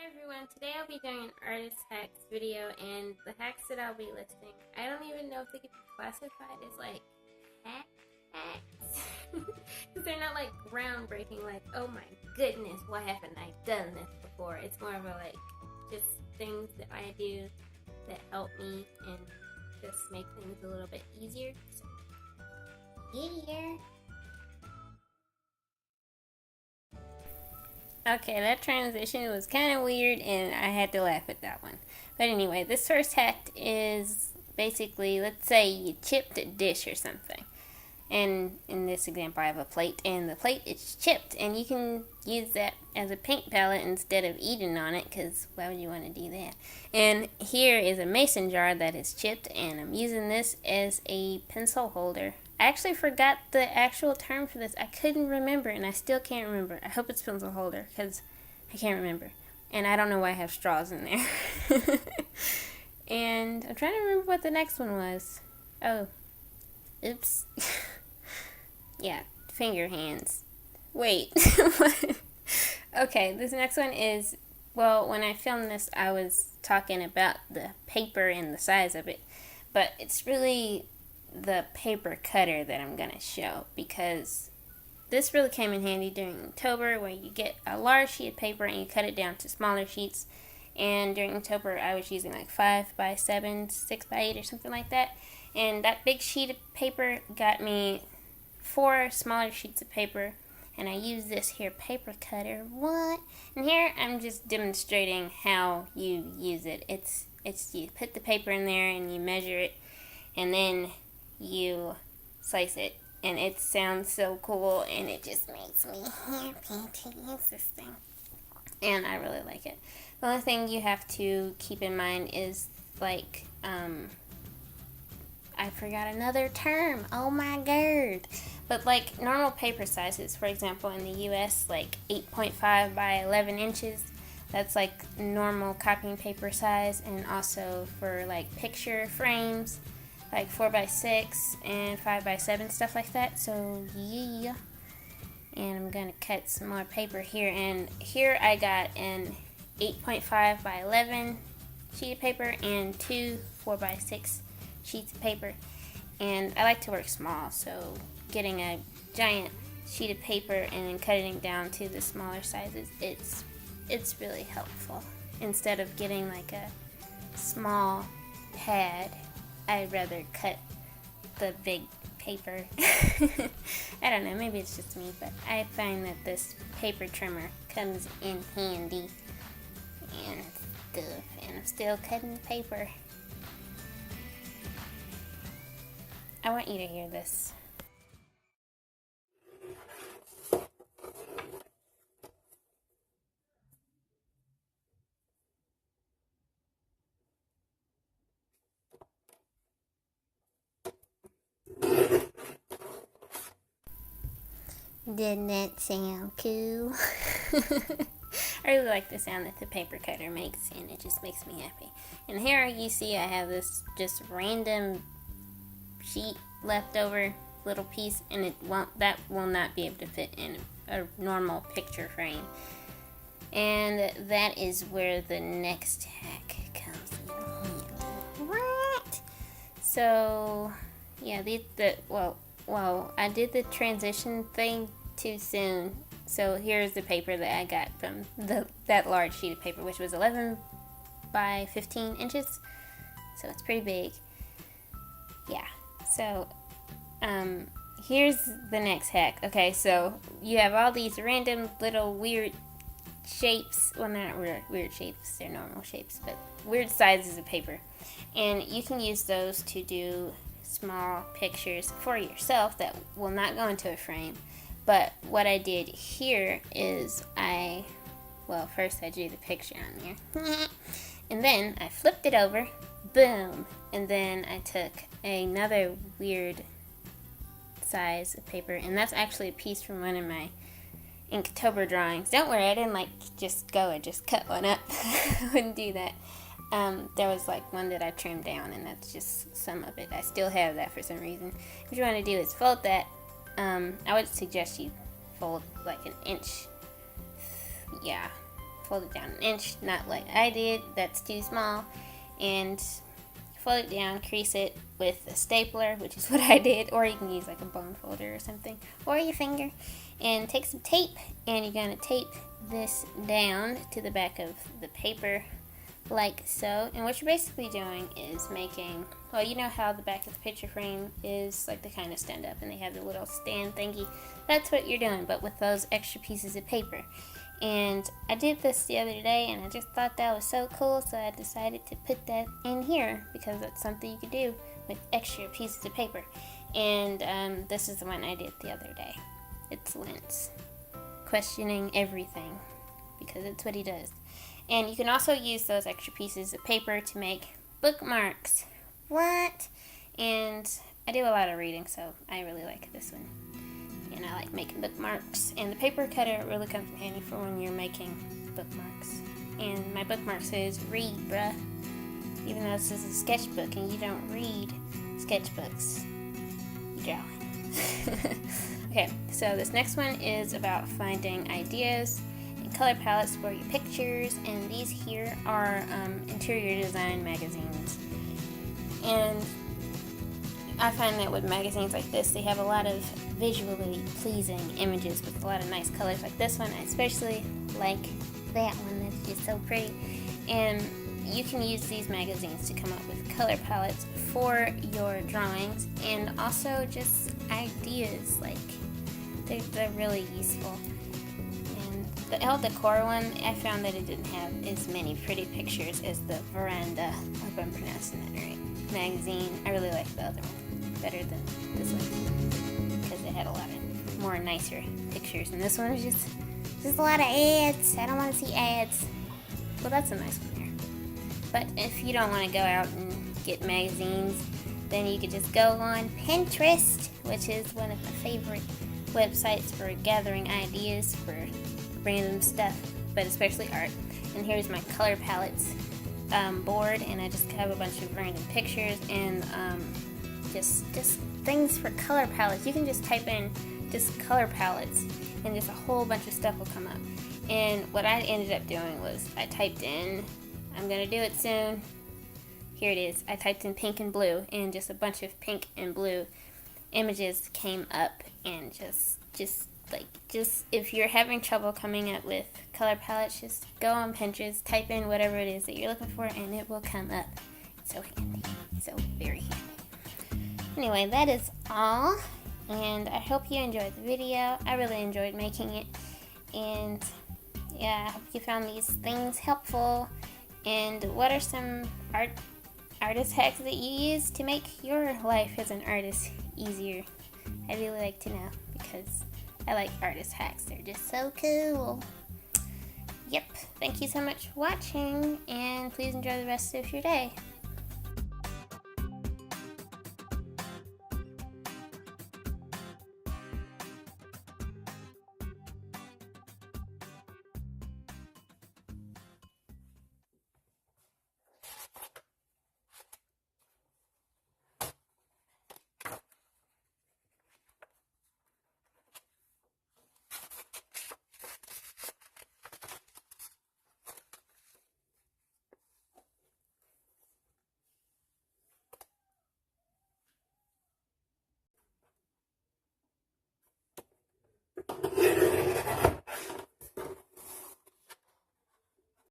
Hi everyone, today I'll be doing an artist hacks video, and the hacks that I'll be listing, I don't even know if they could be classified as like hacks because they're not like groundbreaking, like oh my goodness, why haven't I done this before. It's more of a like just things that I do that help me and just make things a little bit easier. So get here. Okay, that transition was kind of weird and I had to laugh at that one. But anyway, this first hack is basically, let's say you chipped a dish or something. And in this example, I have a plate, and the plate is chipped, and you can use that as a paint palette instead of eating on it, because why would you want to do that? And here is a mason jar that is chipped, and I'm using this as a pencil holder. I actually forgot the actual term for this. I couldn't remember, and I still can't remember. I hope it's pencil holder, because I can't remember. And I don't know why I have straws in there. And I'm trying to remember what the next one was. Oh, oops. Yeah, finger hands. Wait. Okay, this next one is, well, when I filmed this, I was talking about the paper and the size of it. But it's really the paper cutter that I'm going to show, because this really came in handy during October, where you get a large sheet of paper and you cut it down to smaller sheets. And during October, I was using like 5x7, 6x8 or something like that. And that big sheet of paper got me 4 smaller sheets of paper, and I use this here paper cutter. What? And here I'm just demonstrating how you use it. It's you put the paper in there and you measure it, and then you slice it, and it sounds so cool, and it just makes me happy to use this thing, and I really like it. The only thing you have to keep in mind is like I forgot another term. Oh my god. But like normal paper sizes, for example, in the US, like 8.5 by 11 inches, that's like normal copying paper size. And also for like picture frames, like 4x6 and 5x7, stuff like that. So yeah. And I'm gonna cut some more paper here. And here I got an 8.5 by 11 sheet of paper and 2 4x6 sheets of paper, and I like to work small, so getting a giant sheet of paper and then cutting it down to the smaller sizes, it's really helpful. Instead of getting like a small pad, I'd rather cut the big paper. I don't know, maybe it's just me, but I find that this paper trimmer comes in handy and stuff, and I'm still cutting paper. I want you to hear this. Didn't that sound cool? I really like the sound that the paper cutter makes, and it just makes me happy. And here you see I have this just random sheet leftover little piece, and that will not be able to fit in a normal picture frame. And that is where the next hack comes in. What? So yeah, I did the transition thing too soon. So here's the paper that I got from that large sheet of paper, which was 11 by 15 inches. So it's pretty big. Yeah. So, here's the next hack. Okay, so you have all these random little weird shapes. Well, not weird shapes, they're normal shapes, but weird sizes of paper. And you can use those to do small pictures for yourself that will not go into a frame. But what I did here is first I drew the picture on there. And then I flipped it over. Boom. And then I took another weird size of paper, and that's actually a piece from one of my Inktober drawings. Don't worry, I didn't just cut one up. I wouldn't do that. There was like one that I trimmed down, and that's just some of it. I still have that for some reason. What you want to do is fold that. I would suggest you fold like an inch. Yeah, fold it down an inch, not like I did, that's too small, and fold it down, crease it with a stapler, which is what I did, or you can use like a bone folder or something, or your finger, and take some tape, and you're going to tape this down to the back of the paper like so. And what you're basically doing is making, well, you know how the back of the picture frame is like the kind of stand up and they have the little stand thingy? That's what you're doing, but with those extra pieces of paper. And I did this the other day and I just thought that was so cool, so I decided to put that in here because that's something you could do with extra pieces of paper. And this is the one I did the other day. It's Lance questioning everything, because it's what he does. And you can also use those extra pieces of paper to make bookmarks. What? And I do a lot of reading, so I really like this one. And I like making bookmarks. And the paper cutter really comes in handy for when you're making bookmarks. And my bookmark says, read, bruh. Even though this is a sketchbook and you don't read sketchbooks, you draw it. Okay, so this next one is about finding ideas and color palettes for your pictures. And these here are interior design magazines. And I find that with magazines like this, they have a lot of visually pleasing images with a lot of nice colors. Like this one, I especially like that one. That's just so pretty. And you can use these magazines to come up with color palettes for your drawings, and also just ideas. Like they're really useful. And the El Decor one, I found that it didn't have as many pretty pictures as the Veranda, I hope I'm pronouncing that right, magazine. I really like the other one better than this one because it had a lot of more nicer pictures, and this one is just a lot of ads. I don't want to see ads. Well, that's a nice one there. But if you don't want to go out and get magazines, then you could just go on Pinterest, which is one of my favorite websites for gathering ideas for random stuff, but especially art. And here's my color palettes board, and I just have a bunch of random pictures and just things for color palettes. You can just type in just color palettes and just a whole bunch of stuff will come up. And what I ended up doing was I typed in, I'm gonna do it soon, here it is, I typed in pink and blue, and just a bunch of pink and blue images came up. And just if you're having trouble coming up with color palettes, just go on Pinterest, type in whatever it is that you're looking for, and it will come up. So handy, so very handy. Anyway, that is all, and I hope you enjoyed the video. I really enjoyed making it, and yeah, I hope you found these things helpful. And what are some artist hacks that you use to make your life as an artist easier? I'd really like to know, because I like artist hacks. They're just so cool. Yep, thank you so much for watching, and please enjoy the rest of your day.